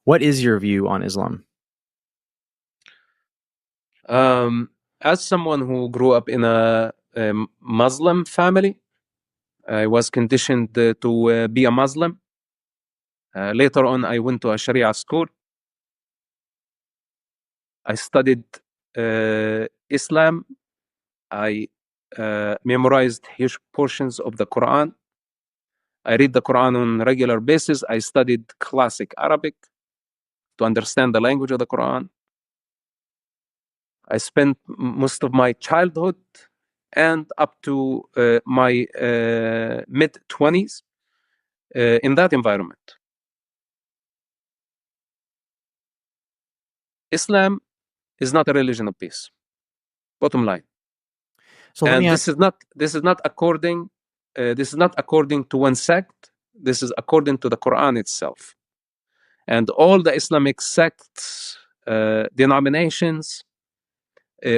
What is your view on Islam? As someone who grew up in a Muslim family, I was conditioned to be a Muslim. Later on, I went to a Sharia school. I studied Islam. I memorized huge portions of the Quran. I read the Quran on a regular basis. I studied classic Arabic to understand the language of the Quran. I spent most of my childhood and up to my mid 20s in that environment. Islam is not a religion of peace. Bottom line. So let me And ask. this is not according to one sect. This is according to the Quran itself. And all the Islamic sects, denominations,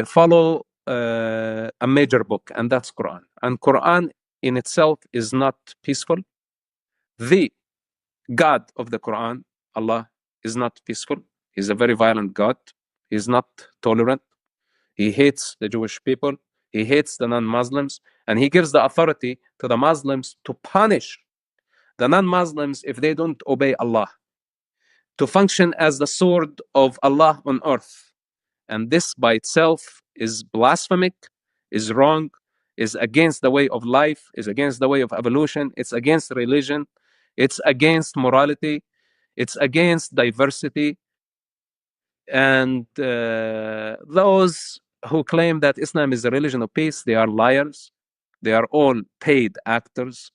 follow a major book, and that's Quran. And Quran in itself is not peaceful. The God of the Quran, Allah, is not peaceful. He's a very violent God. He's not tolerant. He hates the Jewish people. He hates the non-Muslims. And he gives the authority to the Muslims to punish the non-Muslims if they don't obey Allah, to function as the sword of Allah on earth. And this by itself is blasphemic, is wrong, is against the way of life, is against the way of evolution, it's against religion, it's against morality, it's against diversity. And those who claim that Islam is a religion of peace, they are liars. They are all paid actors.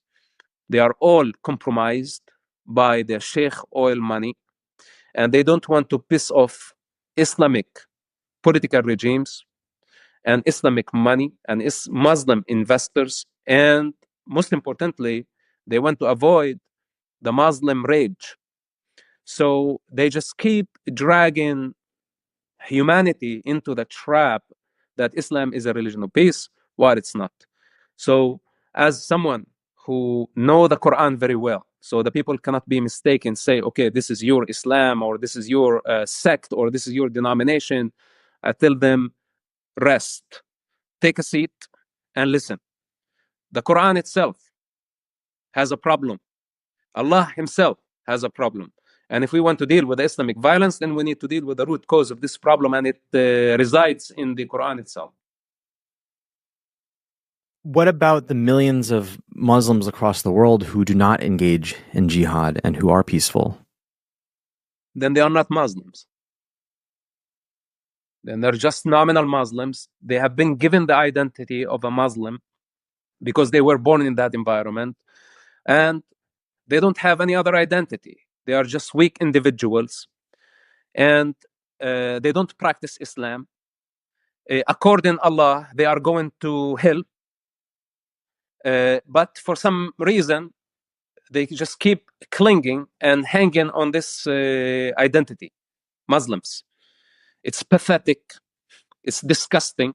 They are all compromised by the sheikh oil money. And they don't want to piss off Islamic political regimes and Islamic money and Muslim investors. And most importantly, they want to avoid the Muslim rage. So they just keep dragging humanity into the trap that Islam is a religion of peace, while it's not. So as someone who know the Quran very well, so the people cannot be mistaken, say, okay, this is your Islam, or this is your sect, or this is your denomination. I tell them, rest, take a seat, and listen. The Quran itself has a problem. Allah himself has a problem. And if we want to deal with Islamic violence, then we need to deal with the root cause of this problem, and it resides in the Quran itself. What about the millions of Muslims across the world who do not engage in jihad and who are peaceful? Then they are not Muslims. Then they're just nominal Muslims. They have been given the identity of a Muslim because they were born in that environment, and they don't have any other identity. They are just weak individuals, and they don't practice Islam. According to Allah, they are going to hell. But for some reason, they just keep clinging and hanging on this identity. Muslims. It's pathetic. It's disgusting.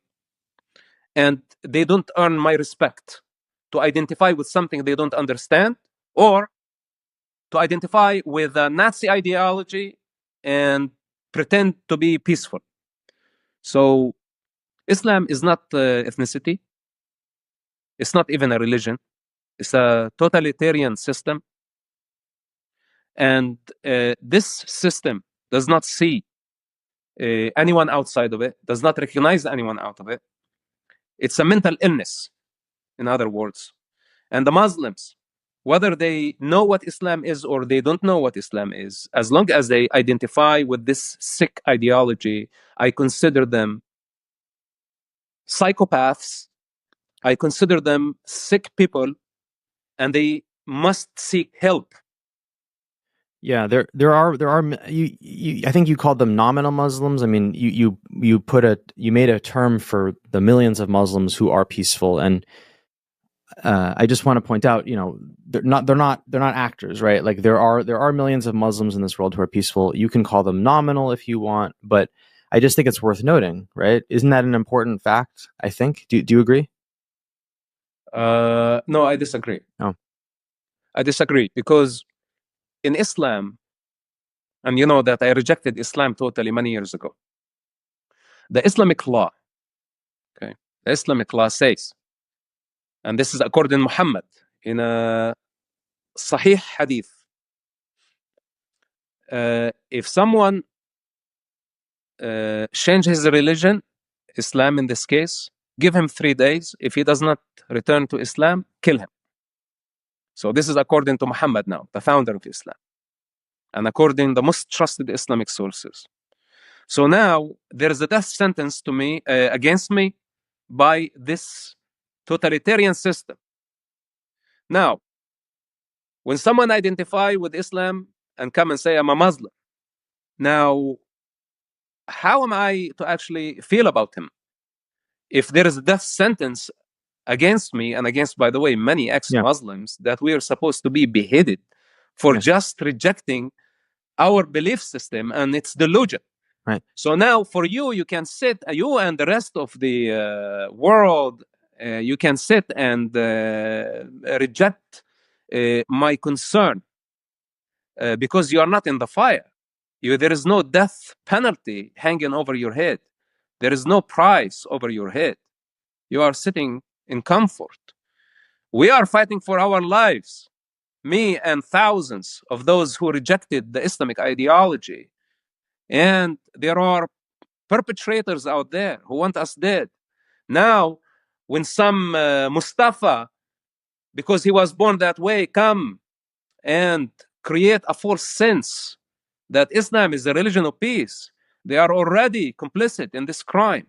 And they don't earn my respect to identify with something they don't understand, or to identify with a Nazi ideology and pretend to be peaceful. So Islam is not ethnicity. It's not even a religion. It's a totalitarian system. And this system does not see anyone outside of it, does not recognize anyone out of it. It's a mental illness, in other words. And the Muslims, whether they know what Islam is or they don't know what Islam is, as long as they identify with this sick ideology, I consider them psychopaths. I consider them sick people, and they must seek help. Yeah, there are you I think you called them nominal Muslims. I mean, you made a term for the millions of Muslims who are peaceful, and I just want to point out, they're not actors, right? Like there are millions of Muslims in this world who are peaceful. You can call them nominal if you want, but I just think it's worth noting, right? Isn't that an important fact? I think. Do you agree? No, I disagree. Oh. I disagree because in Islam, and you know that I rejected Islam totally many years ago. The Islamic law, okay, the Islamic law says, and this is according to Muhammad in a Sahih hadith, if someone change his religion, Islam in this case, give him 3 days. If he does not return to Islam, kill him. So this is according to Muhammad now, the founder of Islam, and according to the most trusted Islamic sources. So now there is a death sentence to me against me by this totalitarian system. Now, when someone identify with Islam and come and say I'm a Muslim, now how am I to actually feel about him? If there is a death sentence against me and against, by the way, many ex-Muslims, that we are supposed to be beheaded for just rejecting our belief system and its delusion. Right. So now for you, you can sit, you and the rest of the world, you can sit and reject my concern because you are not in the fire. There is no death penalty hanging over your head. There is no price over your head. You are sitting in comfort. We are fighting for our lives. Me and thousands of those who rejected the Islamic ideology. And there are perpetrators out there who want us dead. Now, when some Mustafa, because he was born that way, come and create a false sense that Islam is a religion of peace, they are already complicit in this crime.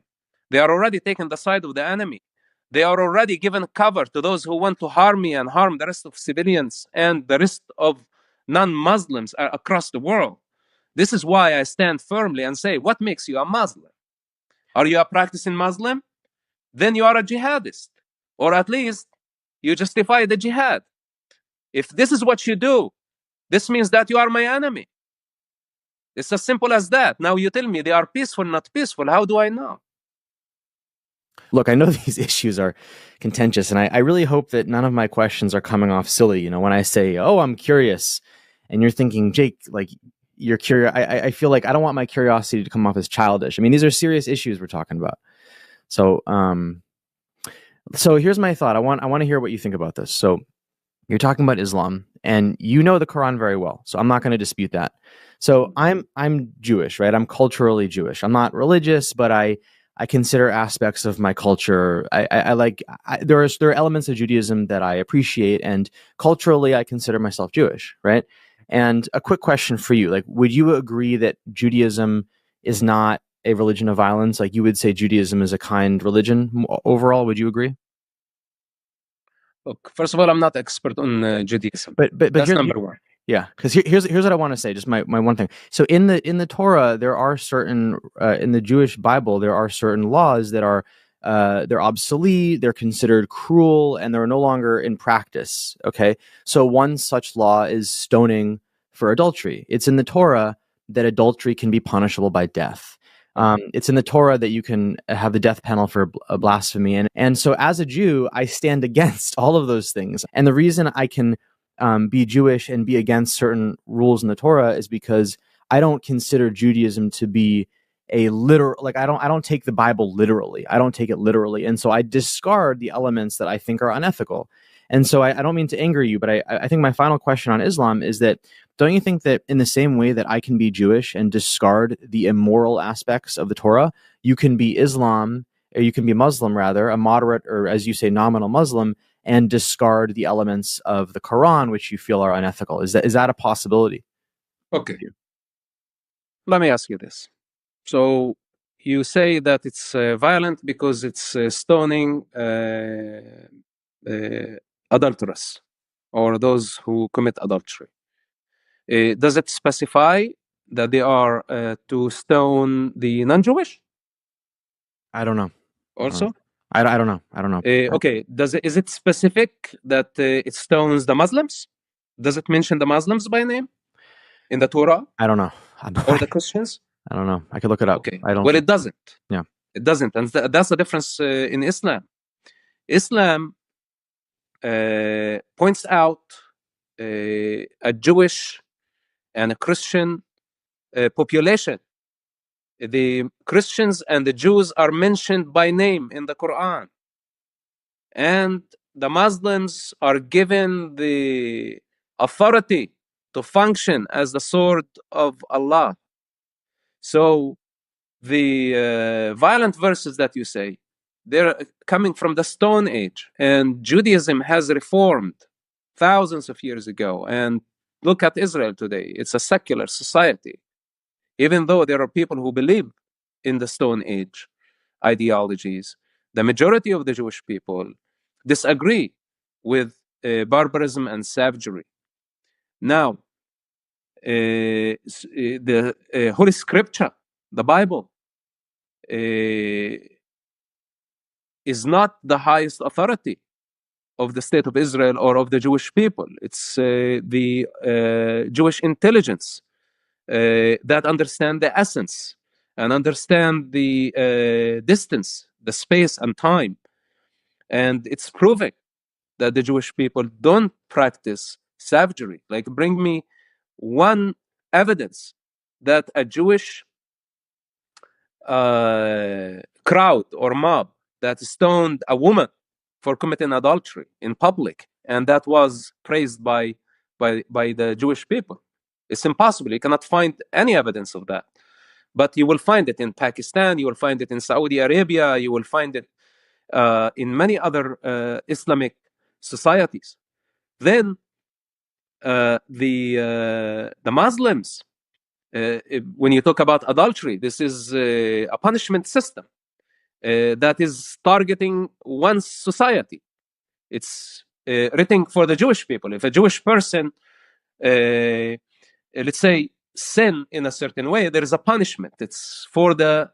They are already taking the side of the enemy. They are already giving cover to those who want to harm me and harm the rest of civilians and the rest of non-Muslims across the world. This is why I stand firmly and say, what makes you a Muslim? Are you a practicing Muslim? Then you are a jihadist. Or at least you justify the jihad. If this is what you do, this means that you are my enemy. It's as simple as that. Now you tell me they are peaceful, not peaceful. How do I know? Look, I know these issues are contentious, and I really hope that none of my questions are coming off silly. You know, when I say, oh, I'm curious, and you're thinking, Jake, like, you're curious. I feel like I don't want my curiosity to come off as childish. I mean, these are serious issues we're talking about. So, so here's my thought. I want to hear what you think about this. So you're talking about Islam, and you know the Quran very well, so I'm not going to dispute that. So I'm Jewish, right? I'm culturally Jewish. I'm not religious, but I consider aspects of my culture. There are elements of Judaism that I appreciate, and culturally, I consider myself Jewish, right? And a quick question for you: like, would you agree that Judaism is not a religion of violence? Like, you would say Judaism is a kind religion overall. Would you agree? Look, first of all, I'm not expert on Judaism, but that's number one. Yeah, because here's what I want to say. Just my one thing. So in the Torah, there are certain in the Jewish Bible, there are certain laws that are they're obsolete, they're considered cruel, and they're no longer in practice. Okay, so one such law is stoning for adultery. It's in the Torah that adultery can be punishable by death. It's in the Torah that you can have the death penalty for a blasphemy. And so as a Jew, I stand against all of those things. And the reason I can be Jewish and be against certain rules in the Torah is because I don't consider Judaism to be a literal, like I don't take the Bible literally. I don't take it literally. And so I discard the elements that I think are unethical. And so I don't mean to anger you, but I think my final question on Islam is that, don't you think that in the same way that I can be Jewish and discard the immoral aspects of the Torah, you can be Islam, or you can be Muslim rather, a moderate, or as you say, nominal Muslim, and discard the elements of the Quran which you feel are unethical? Is that a possibility? Okay. Let me ask you this. So you say that it's violent because it's stoning adulterers or those who commit adultery. Does it specify that they are to stone the non-Jewish? I don't know. Also, I don't know. I don't know. Okay. Is it specific that it stones the Muslims? Does it mention the Muslims by name in the Torah? I don't know. Or the Christians? I don't know. I could look it up. Okay. I don't. Well, it doesn't. Yeah. It doesn't, and that's the difference in Islam. Islam points out a Jewish and a Christian population. The Christians and the Jews are mentioned by name in the Quran. And the Muslims are given the authority to function as the sword of Allah. So the violent verses that you say, they're coming from the Stone Age, and Judaism has reformed thousands of years ago. And look at Israel today. It's a secular society, even though there are people who believe in the Stone Age ideologies. The majority of the Jewish people disagree with barbarism and savagery. Now, the Holy Scripture, the Bible, is not the highest authority of the state of Israel or of the Jewish people. It's the Jewish intelligence that understand the essence and understand the distance, the space and time. And it's proving that the Jewish people don't practice savagery. Like, bring me one evidence that a Jewish crowd or mob that stoned a woman for committing adultery in public, and that was praised by the Jewish people. It's impossible. You cannot find any evidence of that. But you will find it in Pakistan, you will find it in Saudi Arabia, you will find it in many other Islamic societies. Then the Muslims, when you talk about adultery, this is a punishment system that is targeting one society. It's written for the Jewish people. If a Jewish person, let's say, sin in a certain way, there is a punishment. It's for the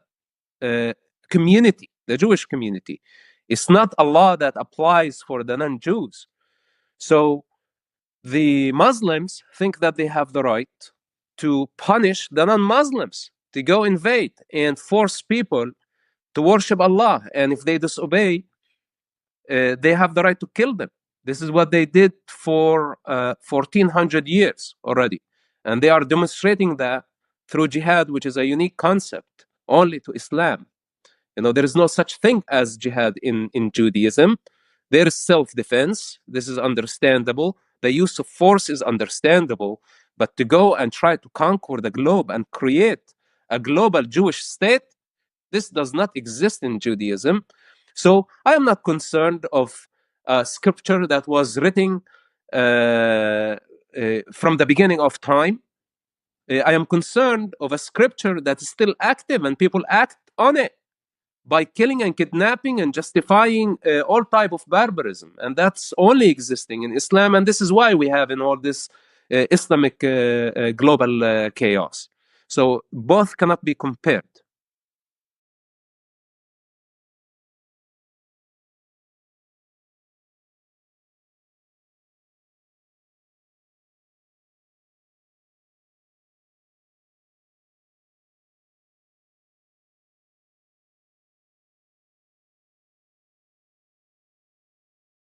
community, the Jewish community. It's not a law that applies for the non-Jews. So the Muslims think that they have the right to punish the non-Muslims, to go invade and force people to worship Allah. And if they disobey, they have the right to kill them. This is what they did for 1400 years already. And they are demonstrating that through jihad, which is a unique concept only to Islam. You know, there is no such thing as jihad in Judaism. There is self-defense. This is understandable. The use of force is understandable. But to go and try to conquer the globe and create a global Jewish state, this does not exist in Judaism. So I am not concerned of scripture that was written from the beginning of time. I am concerned of a scripture that is still active and people act on it by killing and kidnapping and justifying all type of barbarism. And that's only existing in Islam. And this is why we have in all this Islamic global chaos. So both cannot be compared.